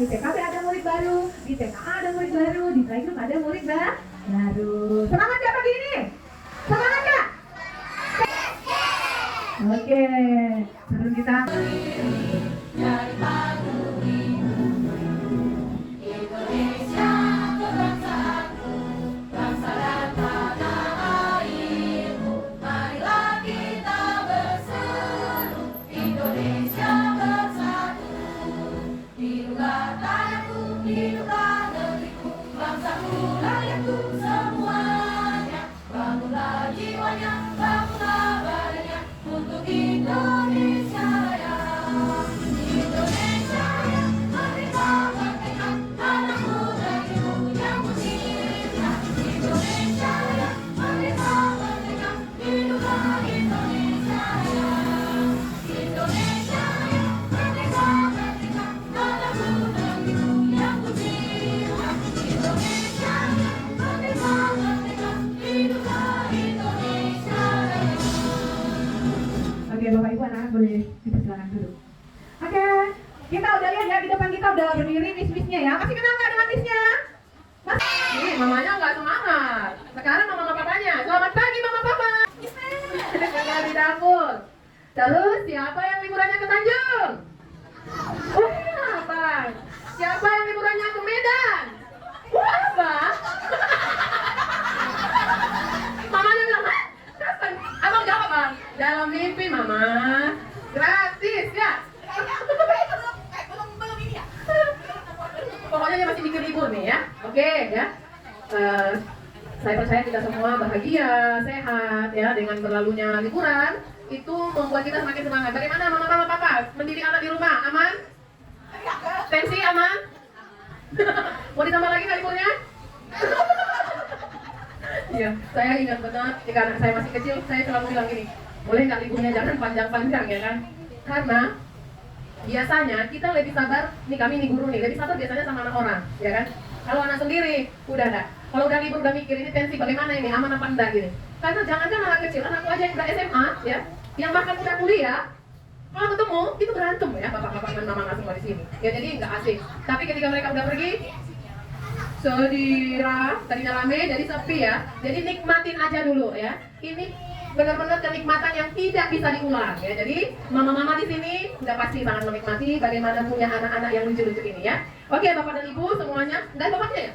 di TKP ada murid baru, di TKA ada murid baru, di playgroup ada murid baru. Semangat ya pagi ini? Semangat Kak? Oke, sebelum kita Oke, Bapak Ibu anak-anak boleh dipersilakan dulu. Oke, kita udah lihat ya di depan kita udah berdiri miss-missnya ya. Masih kenal nggak dengan missnya? Ini mamanya nggak semangat. Sekarang mama papanya. Selamat pagi mama papa. Tinggal di dapur. Terus siapa yang liburannya ke Tanjung? Abang. Siapa yang liburannya ke Medan? Abang. Mamanya bilang, kapan? Abang jawab bang. Dalam mimpi mama. Gratis ya. Pokoknya dia masih mikir libur nih ya. Oke ya. Saya percaya kita semua bahagia, sehat ya dengan berlalunya liburan. Itu membuat kita semakin semangat. Bagaimana mama papa mendidik anak di rumah? Aman? Tensi aman? Mau ditambah lagi nggak liburnya? Iya, saya ingat benar ketika anak saya masih kecil, saya selalu bilang gini, boleh nggak liburnya jangan panjang-panjang ya kan? Karena biasanya kita lebih sabar, nih kami nih guru nih, lebih sabar biasanya sama anak orang, ya kan? Kalau anak sendiri, udah enggak. Kalau udah libur udah mikir ini tensi bagaimana ini, aman apa enggak gitu. Karena jangankan anak kecil, anakku aja yang udah SMA, ya, yang bahkan udah kuliah, kalau ketemu itu berantem ya, bapak-bapak dan mama semua di sini. Ya jadi nggak asik. Tapi ketika mereka udah pergi, sedira, tadinya rame jadi sepi ya. Jadi nikmatin aja dulu ya. Ini benar-benar kenikmatan yang tidak bisa diulang ya. Jadi mama-mama di sini udah pasti sangat menikmati bagaimana punya anak-anak yang lucu-lucu ini ya. Oke bapak dan ibu semuanya, dan bapaknya ya.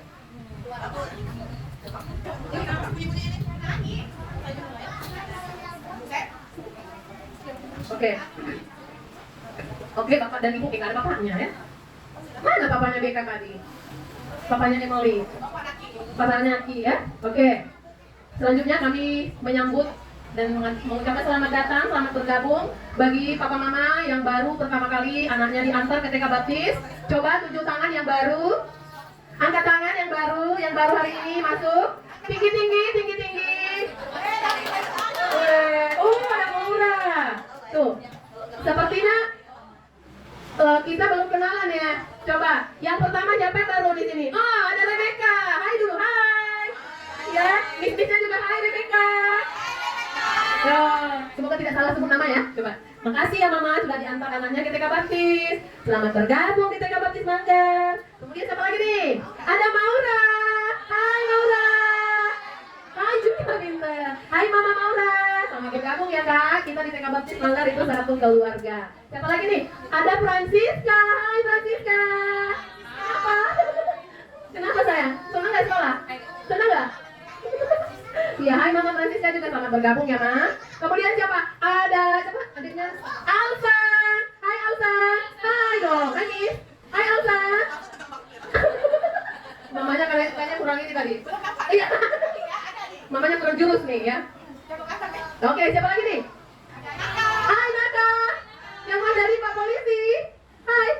Oke. Oke bapak dan ibu, nggak ada bapaknya ya. Mana bapaknya BK tadi? Bapaknya Emily. Bapaknya Aki ya. Oke. Selanjutnya kami menyambut dan mengucapkan selamat datang, selamat bergabung bagi papa mama yang baru pertama kali anaknya diantar ke TK Baptis. Coba tunjuk tangan yang baru, angkat tangan yang baru hari ini masuk. Tinggi tinggi, tinggi tinggi. Ada Maura. Tuh, sepertinya kita belum kenalan ya. Coba, yang pertama siapa yang baru di sini? Oh, ada Rebecca. Hai dulu, hai. Ya, miss-missnya juga hai Rebecca. Semoga tidak salah sebut nama ya. Coba. Makasih ya Mama sudah diantar anaknya ke TK Baptis. Selamat bergabung di TK Baptis Manggar. Kemudian siapa lagi nih? Ada Maura. Hai Maura. Hai juga Binta. Hai Mama Maura. Selamat bergabung ya Kak. Kita di TK Baptis Manggar itu satu keluarga. Siapa lagi nih? Ada Francisca. Hai Francisca. Apa? Kenapa sayang? Senang nggak sekolah? Senang nggak? Ya, hai Mama Francisca juga selamat bergabung ya, Ma. Kemudian siapa? Ada siapa? Adiknya Alsa. Hai Alsa. Hai dong. Hai Miss. Hai Alsa. Mamanya kayaknya kurang ini tadi. Iya. Mamanya kurang jurus nih ya. Oke, siapa lagi nih? Hai Naka. Yang mau dari Pak Polisi. Hai.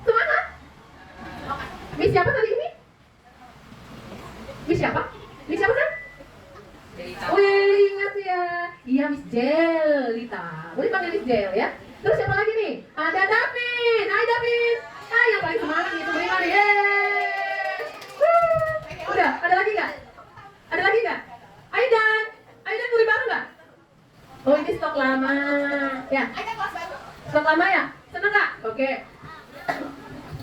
Semangat. Miss siapa tadi ini? Miss siapa? Miss siapa kan? Wih, ingat ya. Iya, Miss Jelita. Boleh panggil Miss Jel ya. Terus siapa lagi nih? Ada David. Hai David. Hai, yang paling semangat nih, beri mari. Udah, ada lagi nggak? Ada lagi nggak? Aidan. Aidan murid baru nggak? Oh,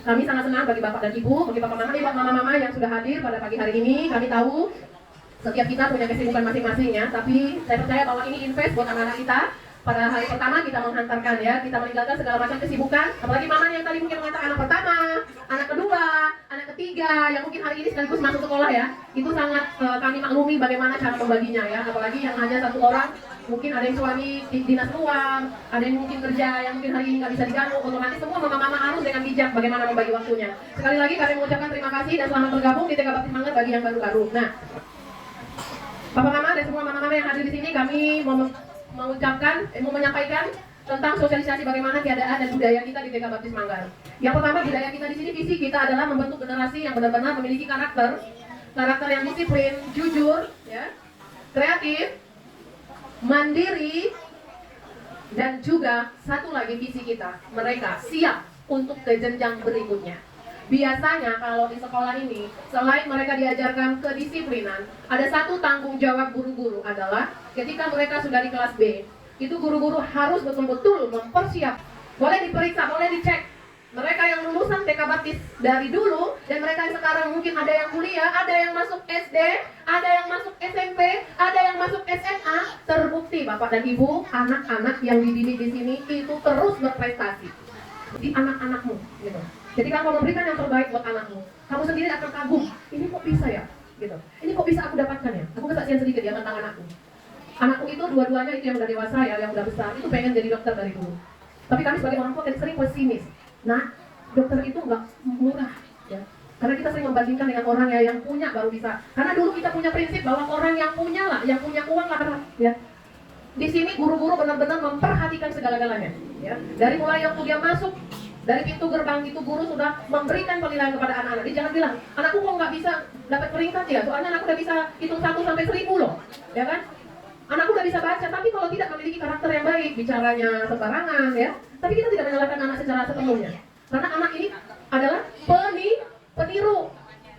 Kami sangat senang bagi Bapak dan Ibu, bagi Bapak Mama yang sudah hadir pada pagi hari ini. Kami tahu setiap kita punya kesibukan masing-masing ya, tapi saya percaya bahwa ini invest buat anak-anak kita. Pada hari pertama kita menghantarkan ya, kita meninggalkan segala macam kesibukan. Apalagi mama yang tadi mungkin mengantar anak pertama, anak kedua, anak ketiga, yang mungkin hari ini sekaligus masuk sekolah ya. Itu sangat kami maklumi bagaimana cara membaginya ya. Apalagi yang hanya satu orang, mungkin ada yang suami dinas luar, ada yang mungkin kerja, yang mungkin hari ini nggak bisa diganggu. Otomatis semua mama-mama harus dengan bijak bagaimana membagi waktunya. Sekali lagi kami mengucapkan terima kasih dan selamat bergabung di TK Baptis Manggar bagi yang baru-baru. Nah, Bapak Mama dan semua mama-mama yang hadir di sini, kami mau menyampaikan tentang sosialisasi bagaimana keadaan dan budaya kita di TK Baptis Manggar. Yang pertama, budaya kita di sini, visi kita adalah membentuk generasi yang benar-benar memiliki karakter yang disiplin, jujur, ya, kreatif, mandiri, dan juga satu lagi visi kita, mereka siap untuk ke jenjang berikutnya. Biasanya kalau di sekolah ini, selain mereka diajarkan kedisiplinan, ada satu tanggung jawab guru-guru adalah ketika mereka sudah di kelas B, itu guru-guru harus betul-betul mempersiap. Boleh diperiksa, boleh dicek. Mereka yang lulusan TK Baptis dari dulu, dan mereka yang sekarang mungkin ada yang kuliah, ada yang masuk SD, ada yang masuk SMP, ada yang masuk SMA, terbukti Bapak dan Ibu, anak-anak yang dididik di sini itu terus berprestasi di anak-anakmu, gitu. Jadi kamu memberikan yang terbaik buat anakmu, kamu sendiri akan kagum, ini kok bisa ya, gitu. Ini kok bisa aku dapatkan ya? Aku kesaksian sedikit ya tentang anakku. Anakku itu dua-duanya itu yang udah dewasa ya, yang udah besar, itu pengen jadi dokter dari dulu. Tapi kami sebagai orang tua sering pesimis. Nah, dokter itu nggak murah, ya. Karena kita sering membandingkan dengan orang yang punya baru bisa. Karena dulu kita punya prinsip bahwa orang yang punya lah, yang punya uang lah, ya. Di sini guru-guru benar-benar memperhatikan segala-galanya, ya. Dari mulai yang dia masuk, dari pintu gerbang itu guru sudah memberikan penilaian kepada anak-anak. Dia jangan bilang, anakku kok nggak bisa dapat peringkat ya, soalnya anakku udah bisa hitung 1 sampai 1000 loh, ya kan? Anakku udah bisa baca, tapi kalau tidak memiliki karakter yang baik, bicaranya sembarangan ya. Tapi kita tidak menyalahkan anak secara sepenuhnya, karena anak ini adalah peniru.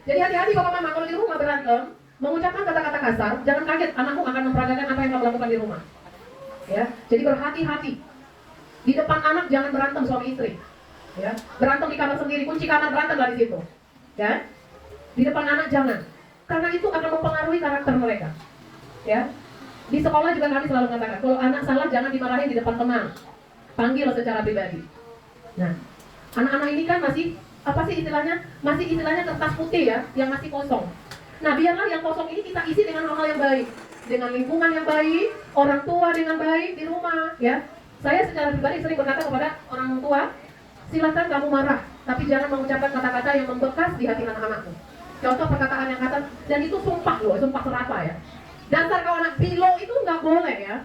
Jadi hati-hati Bapak Mama kalau di rumah berantem, mengucapkan kata-kata kasar, jangan kaget, anakmu akan memperagakan apa yang kamu lakukan di rumah. Ya, jadi berhati-hati. Di depan anak jangan berantem suami istri. Ya, berantem di kamar sendiri, kunci kamar, berantemlah di situ. Ya, di depan anak jangan, karena itu akan mempengaruhi karakter mereka. Ya, di sekolah juga kami selalu mengatakan, kalau anak salah jangan dimarahin di depan teman, panggil secara pribadi. Nah, anak-anak ini kan masih apa sih istilahnya? Masih istilahnya kertas putih ya, yang masih kosong. Nah, biarlah yang kosong ini kita isi dengan hal-hal yang baik, dengan lingkungan yang baik, orang tua dengan baik di rumah. Ya, saya secara pribadi sering berkata kepada orang tua, silakan kamu marah, tapi jangan mengucapkan kata-kata yang membekas di hati anak-anakmu. Contoh perkataan yang kata, dan itu sumpah loh, sumpah serapa ya. Dasar kau anak bilo itu nggak boleh ya.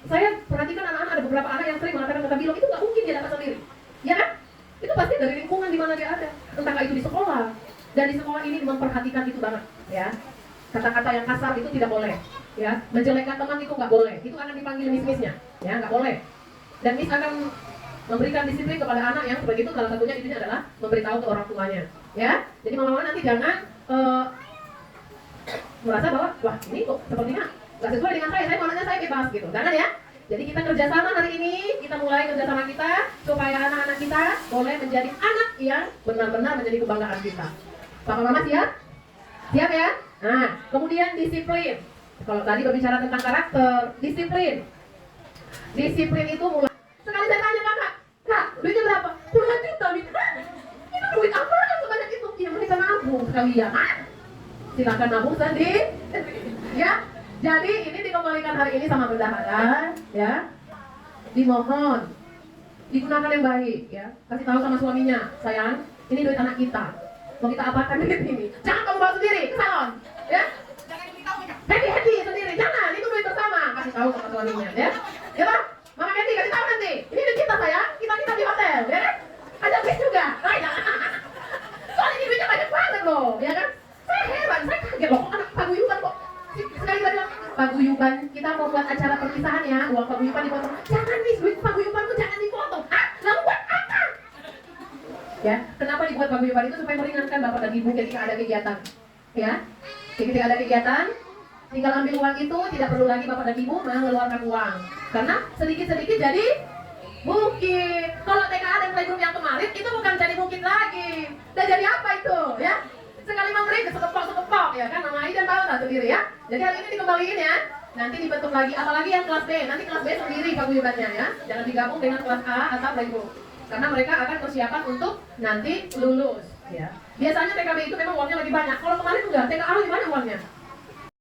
Saya perhatikan anak-anak, ada beberapa anak yang sering mengatakan kata bilo, itu nggak mungkin dia dapat sendiri. Ya kan? Itu pasti dari lingkungan di mana dia ada. Entahkah itu di sekolah. Dan di sekolah ini memperhatikan itu banget ya. Kata-kata yang kasar itu tidak boleh. Ya, menjelekkan teman itu nggak boleh. Itu akan dipanggil miss-missnya. Ya, nggak boleh. Dan miss akan memberikan disiplin kepada anak yang seperti itu, salah satunya intinya adalah memberitahu ke orang tuanya. Ya, jadi mama-mama nanti jangan merasa bahwa wah ini kok sepertinya nggak sesuai dengan saya maunya saya bebas gitu. Jangan ya. Jadi kita kerjasama hari ini, kita mulai kerjasama kita supaya anak-anak kita boleh menjadi anak yang benar-benar menjadi kebanggaan kita. Papa Mama siap? Siap ya? Nah, kemudian disiplin. Kalau tadi berbicara tentang karakter, disiplin. Disiplin itu mulai. Sekali saya tanya kakak, kak, duitnya berapa? Puluhan juta, itu duit apa sebanyak itu? Ya mereka nabung sekalian. Silakan nabung sendiri. Ya, jadi ini dikembalikan hari ini sama bendahara, ya. Dimohon digunakan yang baik, ya. Kasih tahu sama suaminya, sayang, ini duit anak kita. Mau kita apakan duit ini? Jangan kamu bawa sendiri ke salon, ya. Jangan diberitahu, happy sendiri, jangan. Itu duit bersama. Kasih tahu sama suaminya, ya. Ya Pak, Mama Candy kasih tahu nanti. Ini duit kita sayang, kita di hotel, ya kan? Ada bis juga. Soalnya ini duitnya banyak banget loh, ya kan? Saya heran, saya kaget loh, anak paguyuban kok. Sekali saya bilang, paguyuban, kita mau buat acara perpisahan ya, uang paguyuban dipotong. Jangan nih, duit paguyuban tuh jangan dipotong. Lalu buat apa? Ya, kenapa dibuat paguyuban itu? Supaya meringankan Bapak dan Ibu ketika ada kegiatan. Ya, ketika ada kegiatan, tinggal ambil uang itu, tidak perlu lagi Bapak dan Ibu mengeluarkan uang. Karena sedikit-sedikit jadi bukit. Kalau TKA dan playgroup yang kemarin, itu bukan jadi bukit lagi. jadi apa itu ya? Sekali memberi sekepok ya kan, Mama Aidan tahu tak sendiri ya. Jadi hari ini dikembaliin ya. Nanti dibentuk lagi, apalagi yang kelas B. Nanti kelas B sendiri paguyubannya ya. Jangan digabung dengan kelas A atau Playgroup. Karena mereka akan persiapan untuk nanti lulus ya. Biasanya TKB itu memang uangnya lebih banyak. Kalau kemarin enggak, TKA lebih banyak uangnya.